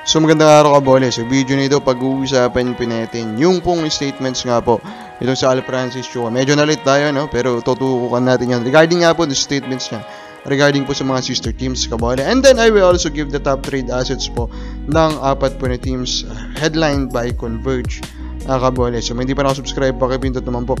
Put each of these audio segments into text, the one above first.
So magandang araw Kabole. So video nito pag-uusapan po natin yung pong statements nga po itong sa Al Francis Chua. Medyo nalit tayo no, pero tutukukan natin yan regarding nga po the statements niya regarding po sa mga sister teams Kabole. And then I will also give the top trade assets po ng apat po na teams headlined by Converge Kabole. So hindi pa nakasubscribe, pakipindot naman po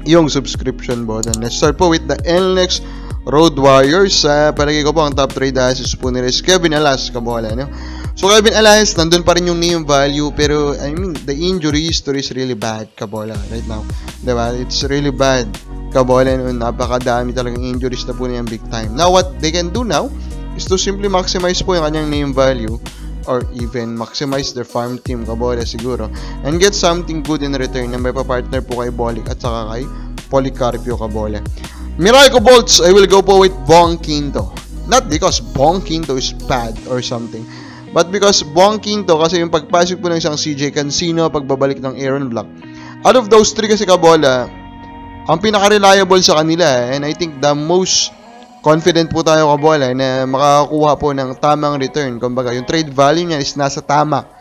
yung subscription button. Let's start po with the NLEX Road Warriors. Palagi ko po ang top trade assets po nila is Kevin Alas Kabole. No? So Kevin Alas, nandun pa rin yung name value, pero I mean, the injury history is really bad, Kabola, right now. Diba? It's really bad, Kabola. Napakadami talagang injuries na po niyan big time. Now, what they can do now is to simply maximize po yung kanyang name value or even maximize their farm team, Kabola, siguro. And get something good in return na may papartner po kay Bolic at saka kay Policarpio, Kabola. Miracle Bolts, I will go po with Bong Quinto. Not because Bong Quinto is bad or something, but because Bong Quinto, kasi yung pagpasok po ng isang CJ Cancino, pagbabalik ng Aaron Black. Out of those three kasi Kabola, ang pinaka-reliable sa kanila, and I think the most confident po tayo Kabola na makakakuha po ng tamang return. Kumbaga, yung trade value niya is nasa tama.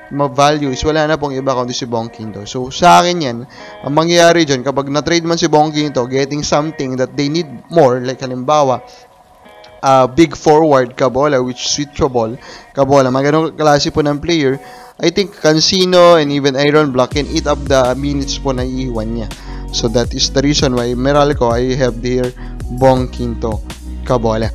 Value is wala na pong iba kundi si Bong Quinto. So, sa akin yan, ang mangyayari dyan, kapag na-trade man si Bong Quinto, getting something that they need more, like halimbawa, big forward Kabola, which switchable Kabola, mga klase po ng player, I think Cancino and even Aaron Black can eat up the minutes po na iiwan niya. So that is the reason why Meralco, I have here Bong Quinto Kabola.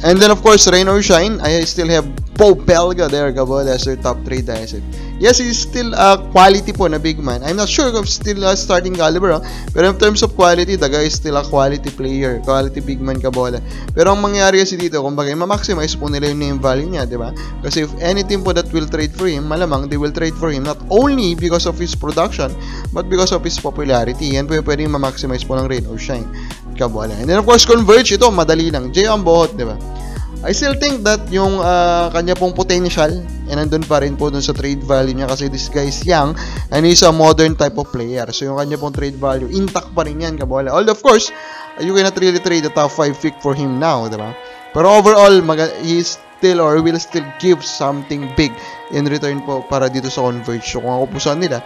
And then of course, rain or shine, I still have Pope Belga there, Kabola, as their top trade asset. Yes, he's still a quality po na big man. I'm not sure if still a starting caliber, pero in terms of quality, the guy is still a quality player, quality big man, Kabola. Pero ang mangyayari kasi dito, kumbaga, ma-maximize po nila yung name value niya, di ba? Kasi if any team po that will trade for him, malamang they will trade for him not only because of his production, but because of his popularity. Yan po yung pwedeng ma-maximize po ng rain or shine, Kabola. And then of course, Converge, ito, madali lang. Jay Ambohot, di ba? I still think that yung kanya pong potential nandun pa rin po dun sa trade value niya kasi this guy is young and he's a modern type of player. So yung kanya pong trade value, intact pa rin yan, Kabola. Although of course, you cannot really trade the top 5 pick for him now, diba? Pero overall, he still or will still give something big in return po para dito sa Converge. So kung ako po saan nila,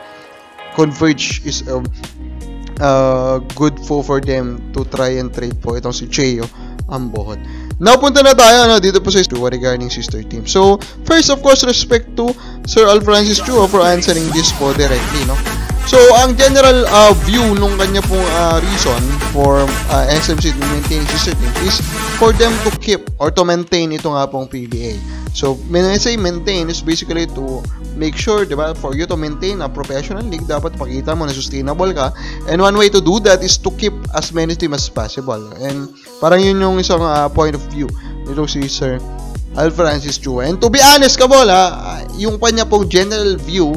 Converge is good for them to try and trade po itong si Cheo Ambohot. Now, punta na tayo dito po sa regarding sister team. So, first, of course, respect to Sir Al Francis Chua for answering this po directly, no? So, ang general view nung kanya pong reason for SMC to maintain sister team is for them to keep or to maintain ito nga pong PBA. So, when I say maintain, is basically to make sure, diba, for you to maintain a professional league, dapat pakita mo na sustainable ka. And one way to do that is to keep as many teams as possible. And parang yun yung isang point of view nito si Sir Al Francis Chua. And to be honest, Kabola, yung kanya pong general view,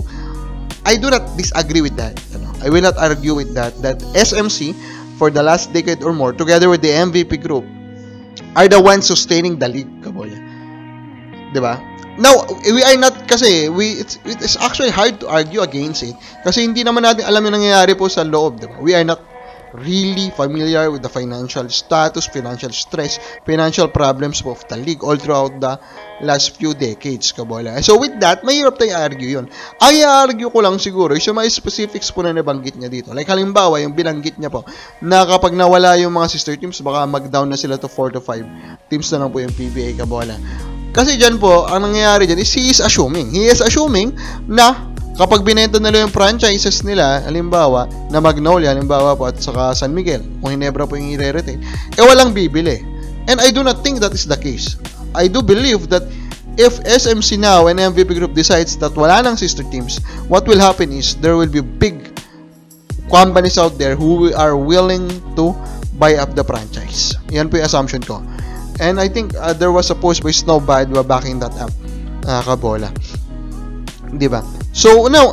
I do not disagree with that. I will not argue with that SMC, for the last decade or more, together with the MVP group, are the ones sustaining the league, Kabola. Diba? Now, we are not, kasi, it's actually hard to argue against it, kasi hindi naman natin alam yung nangyayari po sa loob, diba? We are not really familiar with the financial status, financial stress, financial problems of the league all throughout the last few decades, Kabola. So with that, mahirap tayo argue yun. Ang i-argue ko lang siguro is yung mga specifics po na nabanggit niya dito. Like halimbawa, yung binanggit niya po, na kapag nawala yung mga sister teams, baka mag-down na sila to 4 to 5 teams na lang po yung PBA, Kabola. Kasi dyan po, ang nangyayari dyan is he is assuming na kapag binenta nila yung franchises nila, halimbawa, na Magnolia, halimbawa po, at saka San Miguel, kung Hinebra po yung i-retain, walang bibili. And I do not think that is the case. I do believe that if SMC now and MVP Group decides that wala nang sister teams, what will happen is there will be big companies out there who are willing to buy up the franchise. Yan po yung assumption ko. And I think there was a post by Snowbad backing that up, Kabola. Diba? So, now,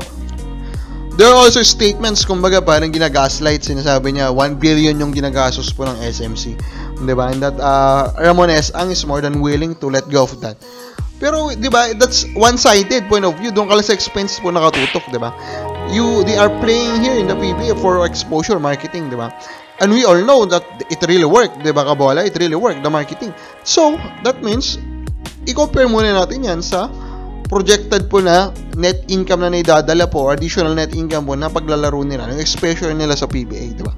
there are also statements, kumbaga, parang ginagaslight, sinasabi niya, 1 billion yung ginagastos po ng SMC. Diba? And that Ramon S.Ang is more than willing to let go of that. Pero, diba, that's one-sided point of view. Doon ka lang sa expense po nakatutok, diba? They are playing here in the PBA for exposure marketing, diba? And we all know that it really worked, diba, Kabola? It really worked, the marketing. So, that means, i-compare muna natin yan sa projected po na net income na naidadala po, additional net income po na paglalaro nila, yung exposure nila sa PBA, di ba?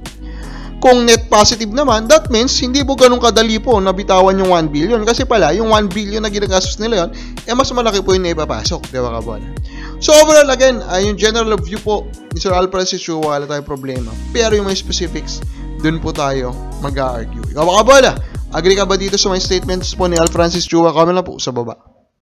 Kung net positive naman, that means hindi po ganun kadali po nabitawan yung 1 billion kasi pala yung 1 billion na ginagastos nila yun, mas malaki po yung naipapasok, di ba kabon? So overall, again, yung general view po ni Sir Al Francisco, wala tayong problema. Pero yung mga specifics, dun po tayo mag-argue. Ikaw ba kabola? Agree ka ba dito sa mga statements po ni Al Francisco? Comment lang po sa baba.